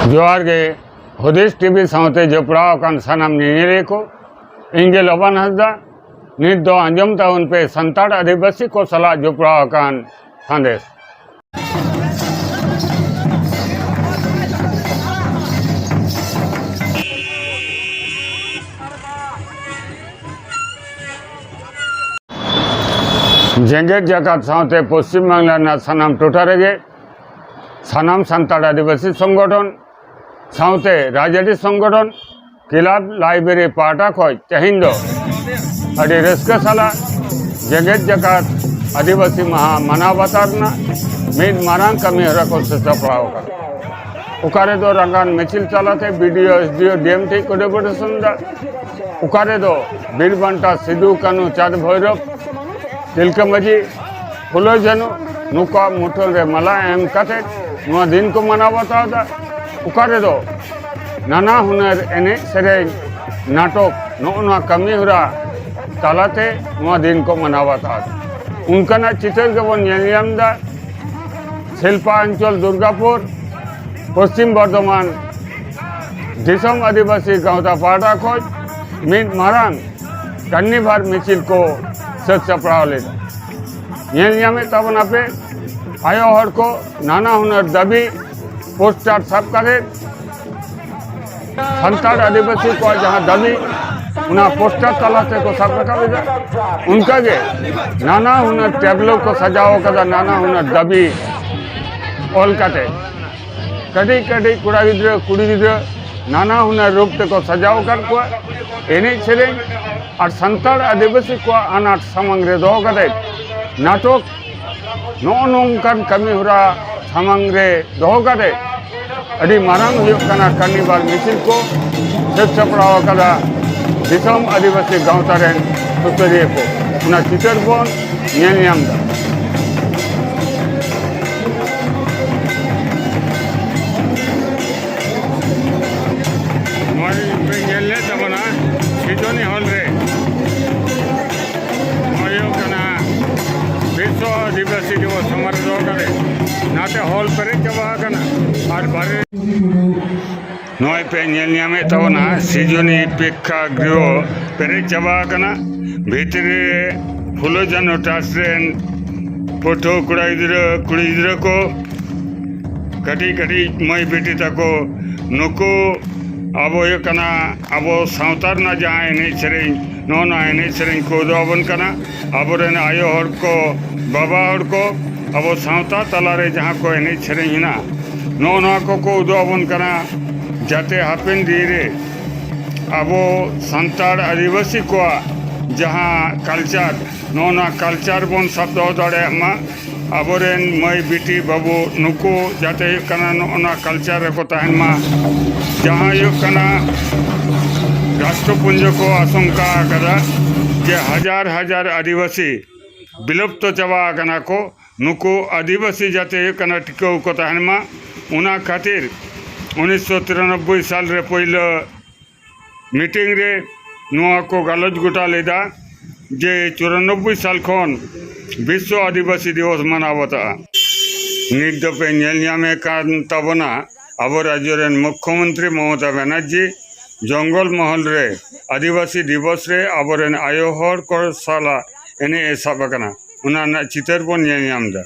जोहार गे हुदिस टीवी सावते जपड़ाव कान सानाम ᱧᱮᱧᱮᱞᱤᱭᱟᱹ को इंगे लबान हंसदा नित दो आंजम ताउन पे संताड़ आदिवासी को सलाह जपड़ाव कान संदेश जेंगेट जाकात सावते पश्चिम बांगला सानाम टोटा रेगे सानाम संताड़ आदिवासी संगठन सावते राजनीति संगठन क्लब लाइब्रेरी पाटा खय तेहिं दो अड़ी रस्का साला जेगेट जाकात आदिवासी महा मानाव बातारना मिद मारांग कमी हरा को सपड़ाव उकारे दो रंगान मिचिल चलाते बीडीओ एसडीओ डीएमटी को डेपुटेशन दा उकारे दो बीरबंटा सिदू कानू चाँद भैरव तिलका माजी फुलो जानू नुका मुठल रे मला एम काते नुआ दिन को मानाव बातावदा उकारे दो नाना हुनर एने सेरें नाटक नोना कमी हुरा तालाते नुआ दिन को मनावता उनका चितर गेबन दा शिल्पा अंचल दुर्गापुर पश्चिम बर्धमान दिसम आदिवासी गाँवता पाटा खोज मिद मारांग कन्नीभार मिचिल को सच सपड़ाव लेदा ताबन आपे आयो हर को नाना हुनर दाबी पोस्टर सब करे संताड़ आदिवासी को जहाँ दाबी उना पोस्टर तलाते को सब रखा उनका के नाना हुनर टेबलो को सजाओ कदा नाना हुनर दाबी ऑल काटे कड़ी कड़ी कुड़ा गिद्र कुड़ी गिद्र नाना हुनर रूप ते को सजाओ कर को एने सेरें और संताड़ आदिवासी को अनाट समंग रे दो कदे नाटक नोनोंकान कमी हुरा समंग रे दो कदे अड़ी मारांग हुयुकना कार्निवाल मिছিল को सच सपड़ाव कदा दिसम आदिवासी गाँवता रेन सुतरिया को उना चितर बोन ᱧᱮᱞ ᱧᱟᱢ दा हमारी पे ᱧᱮᱞ ले तबना सिजोनी हॉल रे हुयुकना विश्व आदिवासी दिवस समारोह दो करे नाते हॉल पर चबा कना और बारे नॉय पे ᱧᱮᱞ ᱧᱟᱢᱮ तबना सिजोनी पेक्षा गृह पेरे चबा कना भीतरे फुलो जानो टास्रेन फोटो कुड़ी गिद्रा को कटी कटी मई बेटी तको नुको अब अब सावतार ना जहाँ एने सेरें नोना एने सेरें को दोबन कना अब आयो हर को बाबा हर को अब सावता तलारे जहाँ को एने सेरें हिना नोना को दोबन कना जाते हापेन धीरे अब संताड़ आदिवासी को जहाँ कल्चर नोना कल्चर बन शब्द दाड़े अबरेन मई बेटी बाबू नुको जाते नोना कल्चर को तहनमा जहाँ राष्ट्रपुंज को आशंका कदा जे हजार हजार आदिवासी विलुप्त चबा को नुको आदिवासी जाते टिकाऊ को तहनमा उना खातिर 1993 साल रे पहले मीटिंग रे नुआ को गालज गोटा लेदा जे 94 साल खन विश्व आदिवासी दिवस मनावता नित पे ᱧᱮᱞ ᱧᱟᱢᱮ कान तबना अब राज्य मुख्यमंत्री ममता बनर्जी जंगल महल रे आदिवासी दिवस रे अब आयो हर को साला एने साबकना उना चितर बन ᱧᱮᱞ ᱧᱟᱢ दा।